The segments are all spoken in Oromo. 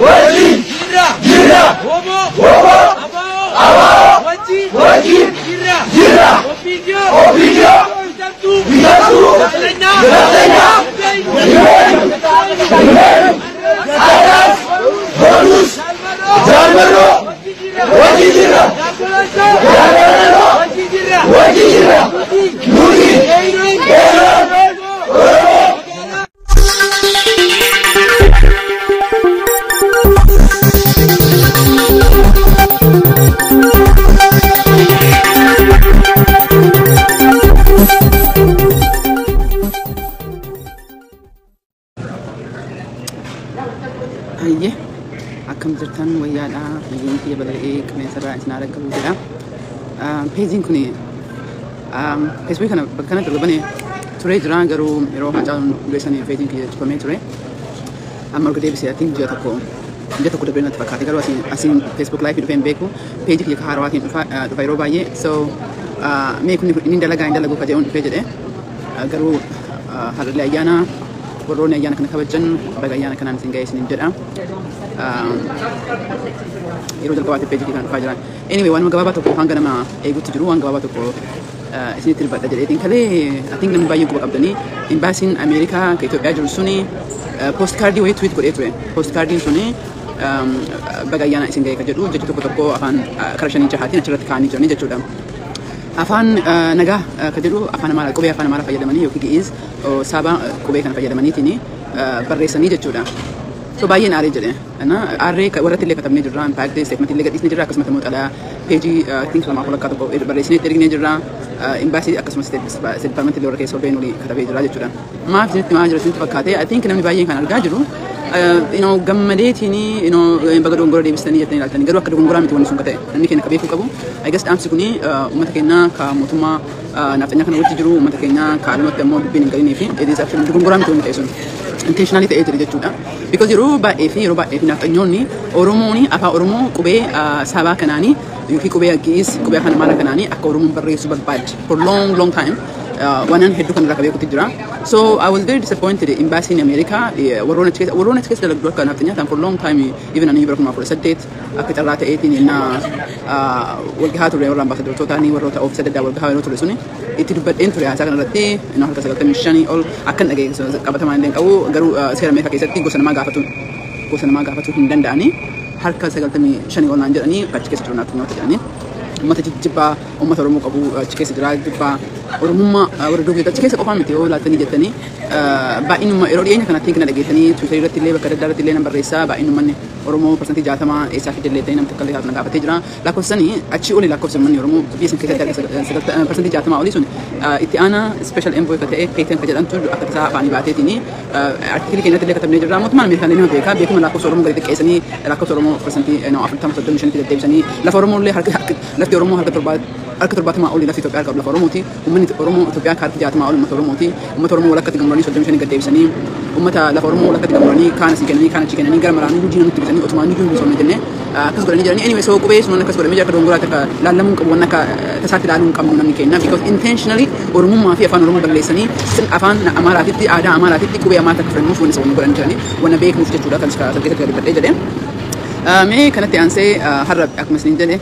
Wajib. Jira. Jira. Homo. Homo. Abao. Abao. Wajib. Wajib. Jira. Jira. Opinio. Opinio. Satu. Satu. Selena. Selena. Atas. Bonus. Jalmaro. Wajib jira. Jalmaro. Wajib jira. Wajib jira. Nuri. Aye, akkam jirtan wayyaadha. Biyyiin kiyya bal'ee qilleensarraa isin haala qabu jedha. Peejiin kun feesbuukii kana bakka kanatti argamanii turee jira garuu yeroo haacaan geessanii peejiin kiyya cufamee ture. Amma erga deebisee atiin ji'a tokko dabree natti fakkaate garuu asiin feesbuuk laayifii dhufee hin beeku. Peejii kiyya haarawaatiin dhufa yeroo baay'ee so mee kun inni dalagaa hin dalagu kaje'uun dhufee jedhe garuu har'alee ayyaana warroonni ayyaana kana kabajan baga ayyaana kanaan isin ga'ee isiniin jedha. Yeroo jalqabaatti peejii kan dhufaa jiran. Anyway, waan gabaabaa tokko hanga nama eeguutti jiru waan gabaabaa tokko isinitti dubbadha jedheetiin kalee I think namni baay'ee quba qabdanii imbaasiin Ameerikaa kan Itoophiyaa jiru suni post kaardii wayii tweet godhee ture. Post kaardiin suni baga ayyaana isin ga'ee kan jedhu jecha tokko tokko afaan kara shanii jahaatiin achirratti kaa'anii jiranii jechuudha. Afaan nagaa kan jedhu afaan amaaraa qubee afaan amaaraa fayyadamanii yookiin gi'iz saaba qubee kana fayyadamaniitiin barreessanii jechuudha. So baay'een aaree jedhe. Aaree warratti illee katabnee jirra. Impaaktii steekmentii illee gadhiisnee jirra. Akkasumas immoo xalayaa peejii tiinks lamaa ol akka tokko barreessinee erginee jirra. Imbaasii akkasumas departamentii illee warra keessa ol ba'een olii katabee jirra jechuudha. Maaf isinitti maa jira isinitti fakkaate. I think namni baay'een kan argaa jiru. Gammadeetiin baga dogongora deebistanii jettanii ilaaltanii garuu akka dogongoraa miti wanni sun ta'e namni keenya akka beekuu qabu. I guess dhaamsi kuni uummata keenya ka mootummaa naftanyaa kana wajji jiru uummata keenya ka alumatti ammoo dubbiin hin galinii fi dogongoraa miti wanni ta'e sun. Intentionally ta'ee jira jechuudha. Because yeroo baay'ee fi naftanyoonni Oromoon afaan Oromoo qubee sabaa kanaanii yookiin qubee gi'iz qubee afaan amaaraa kanaanii akka Oromoon barreessu barbaade for long time waan hedduu kan irraa qabeekutti jira. So I was very disappointed in Embassy in America. Warroon achi keessa dalagdu akka naftanyaa ta'an for long time even ani bara 2018 akka carraa ta'eetiin innaa walgahaa ture warra ambaasadortootaanii warroota oofisa daddaa walgahaa yeroo ture suni itti dubbadheen ture haasaa kanarratti harka 95 ol akkan dhagee qabatamaa illee qabu garuu seera Ameerikaa keessatti gosa namaa gaafachuu hin danda'anii harka 95 ol naan jedhanii achi keessa jiru naaf jedhanii. Ummata jijjibbaa ummata Oromoo qabu achi keessa jira jibbaa Oromummaa warra duubee achi keessa qofaa miti yoo laaltanii jettanii baay'inuma yeroo dhiyeenya kanatti kana dhageessanii Twitter irratti illee bakka adda addaatti illee nan barreessaa baay'inummaan Oromoo persentii 60 eessaa fi jallee ta'ee namni tokko illee haasna gaafatee jira lakkoofsanii achi oli lakkoofsan manni Oromoo biyya san keessatti persentii 60 olii sun itti aanaa special envoy ka ta'e Keetan ka jedhamtu akka tasaa afaanii baateetiin artikilii keenyatti illee katabnee jirra mootummaan Ameerikaan illee beekaa beekuma lakkoofsa Oromoo gadi xiqqeessanii lakkoofsa Oromoo persentii 45 deddeebisanii lafa Oromoo illee lafti Oromoo harka 70 olii lafti Itoophiyaa qabu lafa Oromooti uummanni Oromoo Itoophiyaa harka 60 olii uummata Oromooti uummata Oromoo walakkatti gammadanii 35 gaddeebisanii uummata lafa Oromoo walakkatti gammadanii kaan asii kennanii gara maraanii hojii nutti bisanii otumaan hojii nuti soomne jennee akkas godhanii jiranii anyway so qubee sun akkas godhamee jira akka dongoraa akka laallamuu qabu waan akka tasaatti ilaaluu hin qabnu namni keenya because intentionally Oromummaa fi afaan Oromoo balleessanii afaan Amaaraatitti aadaa Amaaraatitti qubee Amaaraa akka fudhannuuf wanni sababni godhanii jiranii wanna beeknuuf jechuudha kan keessatti gadi badhee jedhee mee kanatti aansee har'a akkuma isin jedhe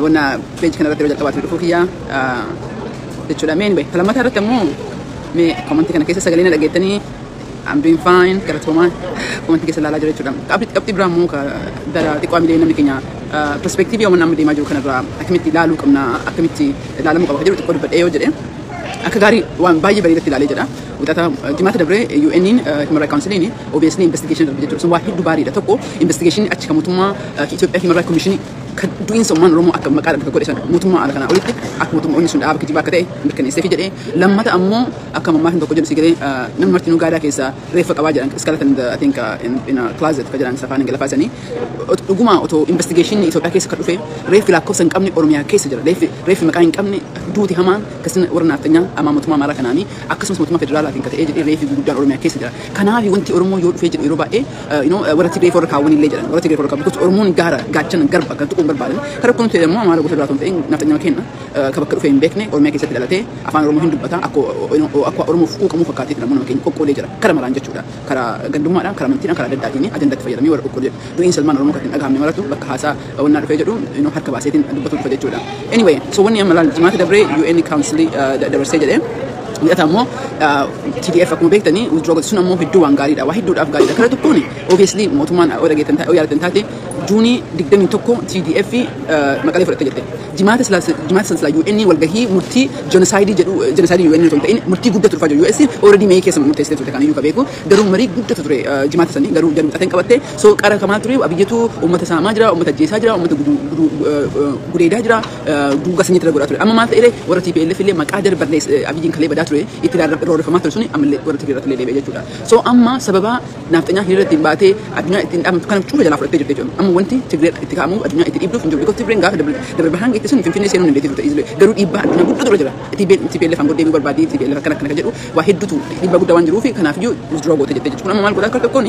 wanna peejii kana irratti yeroo jalqabaatti dhufuu kiyyaa jechuudha mee anyway lammataa irratti ammoo mee komantii kana keessa sagalee na dhageettanii I'm doing fine galatoomaa komantii keessa ilaalaa jira jechuudha qabxii biraa immoo dara xiqqoo miidhee namni keenya perspektiivii waan namni deemaa jiru kanarraa akkamitti ilaaluu qabna akkamitti ilaalamuu qaba jedhu xiqqoo dubbadhee yoo jedhe akka gaarii waan baay'ee bareedatti ilaalee jedha wixata dimaata dabree UN'n Human Rights Council'n obviously investigation darbe jechuudha sun waa hedduu baariidha tokko investigation achi kan mootummaa Itoophiyaa Human Rights Commission kan du'iinsa uummanni Oromoo akka maqaa dhabe godhe san mootummaa ala kanaa olitti akka mootummaan sun dhaaba kijibaa akka ta'e mirkaneessee fi jedhee lammata ammoo akka mammaan tokko jedhu si galee namni martinuu gaadaa keessa reeffa qabaa jedhan skeleton I think in a closet ka jedhan afaan Ingiliffaa sanii dhuguma otoo investigation Itoophiyaa keessa kan dhufe reeffi lakkoofsa hin qabne Oromiyaa keessa jira reeffi maqaa hin qabne duuti hamaan kasin warra naftanyaa amma mootummaa mara kanaanii akkasumas mootummaa federaalaatiin ka ta'ee jedhee reeffi guddaan Oromiyaa keessa jira kanaaf wanti Oromoo yoo dhufee jedhu yeroo baay'ee warra Tigree forra kaawwan illee jedhan warra Tigree forra kaawwan Oromoon gaara gaachana garba kan tuqu rakkoo hin barbaadan. Kan rakkoon ta'e immoo amaara gosa biraatuun ta'in nafxanyaa kenna kan bakka dhufee hin beekne Oromiyaa keessatti dhalatee afaan Oromoo hin dubbata akka Oromoof quuqamuu fakkaatee nama nama keenya qoqqoolee jira. Kara maraan jechuudha. Karaa gandummaadhaan, karaa amantiidhaan, karaa adda addaatiin ajandaatti fayyadamee warra qoqqoolee jedhu. Du'iin Salmaan Oromoo kan hin dhagahamne maratu bakka haasaa wannaa dhufee jedhu harka baaseetiin dubbatu dhufa jechuudha. Anyway, so wanni amma laal jimaata dabree UN Council dabarsee jedhee Lihat ammoo TDF akkuma beektanii withdraw godhu sun ammoo hedduu waan gaariidha. Waa hedduudhaaf gaariidha. Karaa tokkoon obviously mootummaan yaadatan taate Juunii 21 TDF maqalee fudhattee jirte. Jimaata sanslaa UN walgahii murtii genocide jedhu genocide UN osoo hin ta'in murtii guddatu dhufaa jiru. US already May keessa murteessitee turte kan iyyuu qabeeku garuu marii guddatu ture jimaata sanii garuu jaluu xateen qabattee soo qara kamaa ture abiyyatu uummata saamaa jira, uummata ajjeesaa jira, uummata gudeedaa jira, duuga sanyii tira godhaa ture. Amma maal ta'e warra TPLF illee maqaa jar barrees abiyyiin kalee badaa ture itti roorrifamaa ture suni ammallee warra TPLF irratti deebi'ee jechuudha. So amma sababa nafxanyaa hiriira ittiin baatee addunyaa ittiin dhaabamtu kana cufa jalaa fudhattee jirte jechuudha. Amma wanti Tigree itti ka'amu addunyaa itti dhiibduuf hin jiru. Because Tigreen gaafa dabar bahaan geesse sun Finfinnee seenuu hin dandeettii turte garuu dhiibbaa addunyaa guddaa dura jira. TPLF hangoo deebi'uu barbaadii TPLF akkana akkana jedhu waa hedduutu dhiibbaa guddaa waan jiruufi kanaafiyyuu withdraw goote jettee jechuudha. Amma maal godhaa akka tokkoon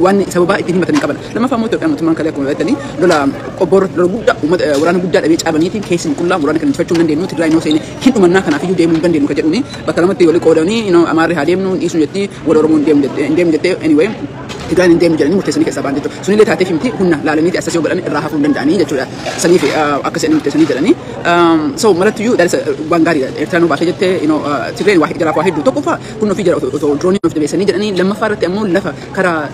waan sababaa ittiin himatan hin qaban. Lammaffaa immoo Itoophiyaan mootummaan kalee akkuma beektanii lola qobboora lola guddaa waraana guddaa dhabee caabaniitiin keessi qullaa waraana kan injifachuu hin dandeenyu Tigraay noo seene hin dhumannaa kanaafiyyuu deemuu hin dandeenyu kan jedhuuni bakka lamatti walii qoodanii Amaarri haa deemnu dhiisu jetti warra Oromoo hin deemnu jettee anyway Tigraan hin deemnu jedhanii murteessanii keessaa ba'an jechuudha. Sunillee taateef himti humna laalaniiti asas yoo godhan irraa hafuu hin danda'anii jechuudha. Saniif akka jedhanii murteessanii jedhanii. So malattiyyuu waan gaariidha. Eertiraan baasee jettee Tigreen jaraaf waa hedduu tokkoffaa kun ofii jara otoo droonii of dabeessanii jedhanii lammaffaa irratti ammoo lafa karaa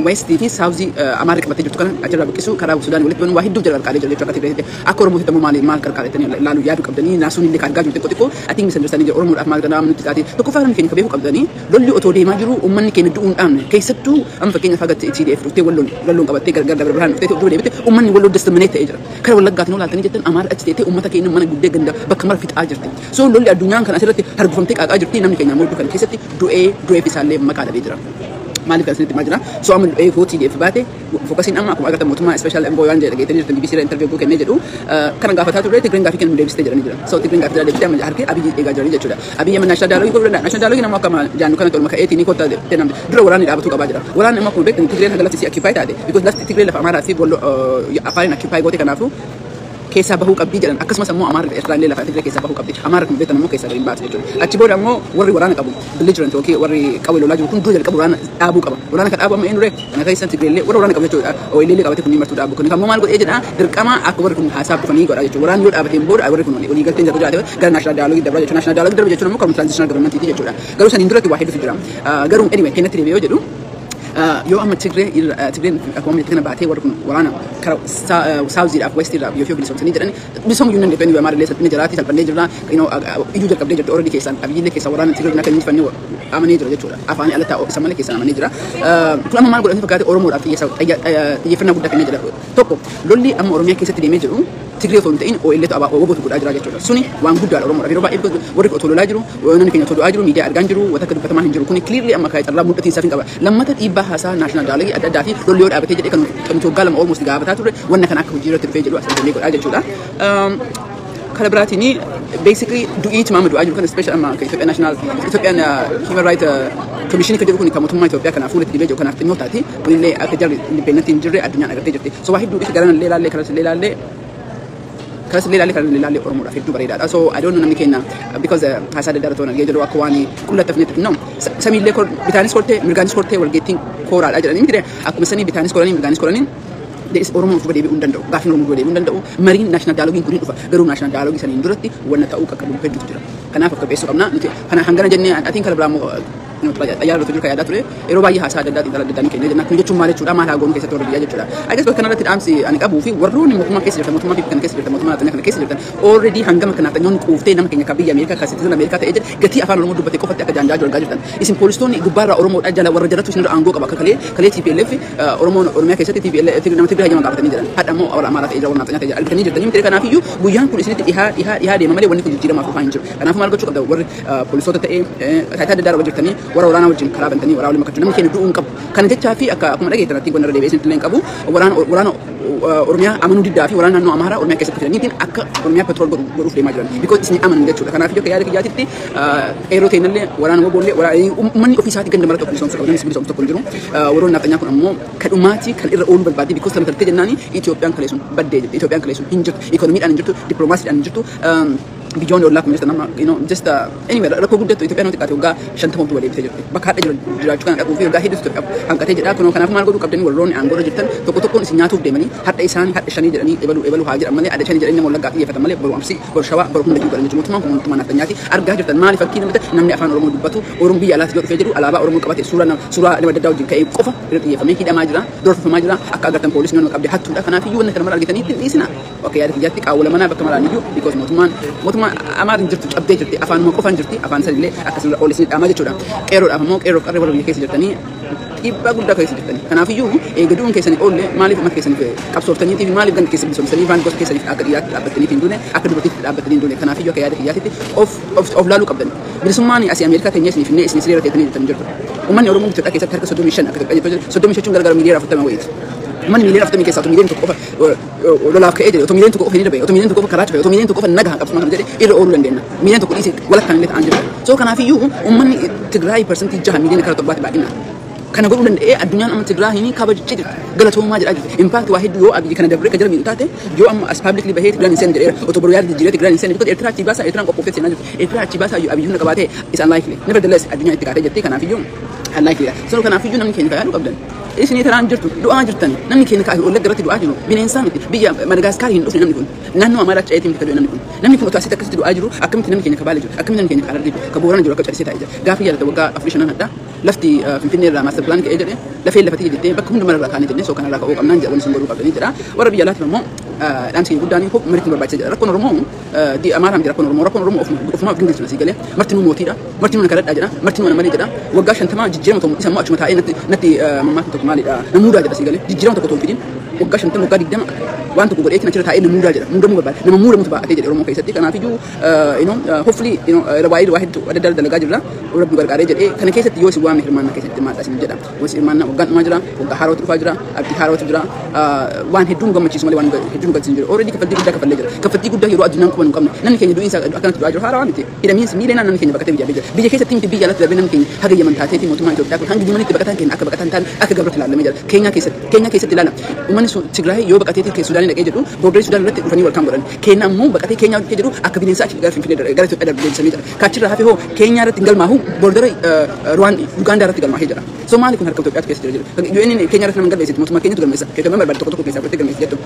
westii fi saawuzii Amaarri qabattee jirtu kana achirraa buqqisuu karaa Sudaan walitti banuun waa hedduu jara qarqaalee jira jechuudha akka Tigree akka Oromootti ammoo maal qarqaaletanii laaluu yaaduu qabdanii naasuun illee kan argaa jiru xiqqoo I think misunderstanding jira Oromoodhaaf maal ganaa nutti taate tokkoffaa kan keenya beekuu qabdanii lolli otoo deemaa jiru uummanni keenya du'uun dhaabne keessattuu amma fakkeenyaaf agatti TDF dhuftee walloon qabattee gargar dabar birhaan dhuftee dura deebite uummanni walloo destamaneet ta'ee jira. Karaa wallaggaatiin olaaltanii jettan Amaara achi ta'ee uummata keenya mana guddee ganda bakka mara fixaa jirti. So lolli addunyaan kan asirratti hargufamtee qaaqaa jirti namni keenya moodduu kan keessatti du'ee fisaallee maqaa dhabee jira. Maaliif kan isinitti himaa jira? So amma eeguu TDF baate fokkasiin amma akkuma agartan mootummaa special envoy waan jedha geetanii jirtan BBC irraa interview kennee jedhu kana gaafataa turre Tigreen gaafii kennu deebistee jedhanii jira. So Tigreen gaafii deebistee amma harkee Abiyyi eegaa jiranii jechuudha. Abiyyi amma national dialogue godhu danda'a. National dialogue nama akkama jaannu kana tolma ka'eetii ni kotta namni dura waraanni dhaabatuu qabaa jira. Waraanni amma akkuma beektan Tigreen haga lafti si occupy taate because lafti Tigreen lafa Amaaraa fi afaan occupy goote kanaafu keessaa bahuu qabdii jedhan akkasumas ammoo Amaarri Eertiraan lafa Tigree keessaa bahuu qabdi. Amaarri kun beektan ammoo keessaa gadi baatu jechuudha. Achi booda ammoo warri waraana qabu belligerant yookiin warri qawwee lolaa jiru kun dura jalqabu waraana dhaabuu qaba. Waraana kan dhaabu amma eenyuree kana keessan Tigree warra waraana qabu jechuudha. Ooyilee qabatee kun martuu dhaabu kun ammoo maal godhee jedha dirqama akka warri kun haasaa dhufanii godha jechuudha. Waraanni yoo dhaabateen booda warri kun walii galteen jira jiraate gara national dialogue dabra jechuudha. National dialogue dabra jechuudha ammoo kan transitional government jechuudha. Garuu saniin duratti waa hedduutu jira. Garuu anyway kennatti deebi'ee yoo jedhu yoo amma Tigreen akkuma meetti kana baatee warri kun waraana karaa saawuziidhaaf westiidhaaf yoo bilisoomsanii jedhani bilisoomuu hin dandeenye Amaarri illee salphine jiraati salphannee jirra iyyuu jalqabdee jirti already keessaan Abiyyillee keessaa waraana Tigreen akka injifannee amanee jira jechuudha. Afaanii ala taa'u isa malee keessaan amanee jira. Kun amma maal godhanii fakkaate Oromoodhaaf xiyyeeffannaa guddaa kennee jira. Tokko lolli amma Oromiyaa keessatti deemee jiru Tigree otoo hin ta'in OL'tu obotu godhaa jira jechuudha. Suni waan guddaadha Oromoodhaaf yeroo baay'ee warri otoo lolaa jiru namni keenya otoo du'aa jiru miidiyaa argaa jiru wanta akka dubbatamaa hin jiru kuni clearly amma kaayee carraa mul'atiinsaaf hin qaba. Lammata dhiibbaa haasaa national dialogue adda addaa fi lolli yoo dhaabatee jedhee kan waggaa lama almost gaafataa turre wanna kana akka hojii irratti dhufee jedhu asirratti godhaa jechuudha. Kara biraatiin basically du'iitti maama du'aa jiru kan special amma Itoophiyaa national Itoophiyaan human right commission kan jedhu kun kan mootummaa Itoophiyaa kana fuulatti dibee jiru kanaaf xinnoo taati kunillee akka jarri independent hin jirre addunyaan agartee jirti. So waa hedduu isa garaan leelaallee karas leelaallee Oromoodhaaf hedduu bareedaadha. So I don't know namni keenya because haasaa daddaara toona jedhu akka waan qullattafnetti no samiillee bitaanis kortee mirgaanis kortee walgeettiin kooraadha jedhanii miti akkuma sanii bitaanis koranii mirgaanis koranii Oromoo dhufa deebi'uu hin danda'u. Gaafiin Oromoo dhufa deebi'uu hin danda'u. Mariin national dialogue kun dhufa. Garuu national dialogue saniin duratti wanna ta'uu qaqqabu hedduutu jira. Kanaaf akka beessuu qabna nuti kana hangana jennee atiin kana biraamoo xayyaara irratti kaayadaa ture yeroo baay'ee haasaa adda addaa keenya jenna kun jechuun maal jechuudha maal haa goonu keessatti warra biyyaa jechuudha. Agas bakka kanarratti dhaamsi ani qabuu fi warroonni mootummaa keessa jirtan mootummaa kana keessa jirtan mootummaa kana keessa jirtan already hangama kana xanyoon quuftee nama keenya kan biyya Ameerikaa kan citizen Ameerikaa ta'ee jedhe gatii afaan Oromoo dubbatee qofatti akka jaanjaa argaa jirtan. Isin poolistoonni gubbaarraa Oromoodhaa jala warra jalatti isin aangoo qaba akka kalee TPLF Oromiyaa keessatti TPLF nama Tigree hayyama gaafatanii jiran. Hadha immoo warra Amaaraa ta'ee jira warra Naaxanyaa ta'ee jira argitanii jirtanii miti kanaafiyyuu guyyaan kun isinitti dhihaa deema malee wanni kun jijjiiramaaf dhufaa hin jiru. Kanaaf maal gochuu qabda warri poolisoota ta'ee taayitaa adda addaa wajjin jirtanii warra waraanaa wajjin karaa bantanii waraana waliin makachuu namni keenya du'uun qabu Kana jechaa fi akka akkuma dhageettan irratti gonda deebi'ee isin illee qabu waraana Oromiyaa amanuu diddaa fi waraana naannoo Amaaraa Oromiyaa keessatti fidaniitiin akka Oromiyaa petrol godhuuf deemaa jiran. Because isin amanu jechuudha. Kanaaf iyyuu yaada kiyyaatitti qeerroo ta'inallee waraana woboollee uummanni ofii isaatii ganda marata ofii soomsa qabu namni soomsa tokko hin jiru. Waraanni naftanyaa kun ammoo kadhumaati kan irra ooluu barbaade because tan tartee jennaani Itoophiyaan kaleessuun baddee jirti. Itoophiyaan kaleessuun hin jirtu. Ikonomiidhaan hin jirtu. Dippiloomaasiidhaan hin jirtu. Beyond all kun nama just anyway rakkoo guddattu Itoophiyaan wanti qaate waggaa 50 waliin bitee jirti. Bakka hadha jiraachuu kana dhaquu fi waggaa hedduutu Itoophiyaa hanqatee jedha. Kanaaf maal godhuu qabdanii warroonni aangoo jirtan tokkoon isin nyaatuuf deemanii hadha isaanii hadha shanii jedhanii ebaluu haa jedhan malee hadha shanii jedhanii nama wallaggaa xiyyeeffatan malee boru amsi boru shawaa boru hunda jiru jechuudha. Mootummaan kun mootummaa naftanyaati argaa jirtan maali fakkii namni afaan Oromoo dubbatu Oromoo biyya alaatti yoo dhufee jiru alaabaa Oromoo qabatee suuraa nama daddaa wajjin ka'ee qofa irratti xiyyeeffamee hidhamaa jira dorfamaa jira akka agartan poolisni nama qabdee hattuudha. Kanaaf iyyuu wanna kana mara argitanii ittiin dhiisina. Okey yaada kiyyaatti qaawwala manaa bakka maraan iyyuu because mootummaan Amaaraa jirtu cabdee jirti afaanuma qofaan jirti afaan sanillee akkasuma oolisni dhaamaa jechuudha. Qeerroodhaaf ammoo qeerroo qarree warra biyya keessa jirtanii dhiibbaa guddaa keessa jirtanii. Kanaafuu eegaduun keessanii oolle maaliif amma keessanii qabsooftaniitii fi maaliif ganda keessa bisoomsanii waan gosa keessanii akka dhiyaatti dhaabbatanii hin duune akka dubartiitti dhaabbatanii hin duune. Kanaafuu akka yaada kiyyaatitti of laaluu qabdan. Bilisummaan asii Ameerikaa teenyee isiniif innee isin siree irratti jirtan jirtu. Uummanni Oromoo Itoophiyaa keessatti harka 35 akka ta'e 35 gargar miliyoona 40 wayiiti. Uummanni miliyoona 40 keessaa miliyoona tokko qofa lolaaf ka'ee jedhe miliyoona tokko qofa ni dhabe miliyoona tokko qofa karaa dhabe miliyoona tokko qofa nagaa qabsuma jedhe irra ooluu dandeenya. Miliyoona tokko dhiisee walakkaan illee ta'an jirta. So kanaafiyyuu uummanni Tigraay persentii 6 miliyoona karaa torbaatti baay'ina. Kana godhuu danda'ee addunyaan amma Tigraayin kabajjee jirti. Galatoomaa jedhaa jirti. Impact waa hedduu yoo abiyyi kana dabree ka jira miidhu taate yoo amma as publicly bahee Tigraan hin jedheera otoo boruu yaada jijjiiree Tigraan hin because Eertiraa achi baasaa Eertiraan qophoofee seenaa jirti. Eertiraa achi baasaa abiyyuun qabaatee is unlikely. Nevertheless addunyaan itti kaatee jirti kanaafiyyu unlikely. So kanaafiyyu namni keenya kaayuu qabdan. Isinii taraan jirtu du'aa jirtan namni keenya kaayuu ollegga irratti du'aa jiru bineensaa miti biyya Madagaskar hin dhufne namni kun naannoo Amaaraa ceetiin fiduu namni kun namni kun otoo asitti akkasitti du'aa jiru akkamitti namni keenya kabaalee jiru akkamitti namni keenya kaalarra jiru ka boorana jiru akka cabsee taa'ee jira gaafii yaadata waggaa 45 hadda lafti Finfinnee irraa master plan ka'ee jedhee lafee lafatii jettee bakka hunda mararraa kaanee jennee soo kanarraa ka'uu qabnaan jedhan sun godhuu qabdanii jedha warra biyya alaatiif immoo dhaamsi guddaan hop maritti barbaachisa jedha rakkoon Oromoo di Amaaraan jira rakkoon Oromoo ofumaaf dindisu asii galee martinuu mootiidha martinuu nakadhaa jedha martinuu nama malee jedha waggaa 50 jijjiirama tokko isa immoo achuma taa'ee natti mammaatti tokko maalidha namuudaa jedha asii galee jijjiirama tokko toon fidin waggaa 50 waggaa 20 waan tokko godheetti achirra taa'ee namuudaa jedha muudamuu barbaada nama muudamutu baa'atee jedhe Oromoo keessatti kanaafiyyuu hopefully waa hedduu adda addaa dalagaa jirra rabbi gargaaree jedhee kana keessatti yoo si waamne hirmaannaa keessatti maadhaa isin jedha wasi hirmaannaa waggaan dhumaa jira waggaa haaraawatu dhufaa jira abdii haaraawatu jira waan hedduu nu gammachiisu malee waan hedduu nu gaddisiisu jira already kaffaltii guddaa kaffallee jira kaffaltii guddaa yeroo addunyaan quban hin qabne namni keenya du'iinsa akkanatti du'aa jiru haarawaa miti hidhamiinsi miileen namni keenya baqatee biyya keessatti miti biyya alatti darbee namni keenya haga yaman taateeti mootummaa Itoophiyaa kun hanga dimanitti baqataan keenya akka baqataan ta'an akka gabratti ilaalamee jira keenya keessatti ilaala uummanni Tigraay yoo baqateeti ke Sudaanii dhaqee jedhu boordarii Sudaan irratti dhufanii walkaan godhan keenya ammoo baqatee keenya dhaqee jedhu akka bineensaa achi gara Finfinnee gara Itoophiyaa darbee jira kaachirra hafee hoo keenya irratti galmaahu boordarii Ugaandaa irratti galmaahee jira so maali kun harka Itoophiyaatu keessa jira UN keenya irratti nama galmeessiti mootummaa keenyatu galmeessa keenya barbaadu tokko keessaa fudhatee galmeessi jettu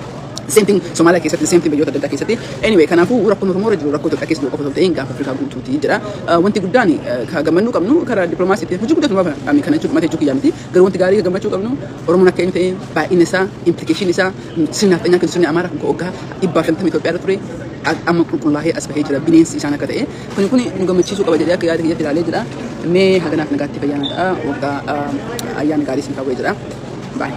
same thing Somalia keessatti same thing biyyoota adda addaa keessatti anyway kanaafuu rakkoon Oromoo irra jiru rakkoo Itoophiyaa keessa jiru qofa ta'een gaafa Afrikaa guutuuti jira wanti guddaan ka gammannuu qabnu karaa dippiloomaasiitiin hojii guddatu baafna kana jechuudha matee jechuu miti garuu wanti gaarii gammachuu qabnu Oromoon akka inni ta'e baay'ina isaa implication isaa sirna naftanyaa kan sirni Amaaraa kan waggaa 150 Itoophiyaa irra ture amma qulqullaa'ee as bahee jira bineensi isaan akka ta'e kun nu gammachiisuu qaba jedhee akka yaada kiyyatti ilaalee jira mee haganaaf nagaatti fayyaana ta'a waggaa ayyaana gaarii siin kaawwee jira bye.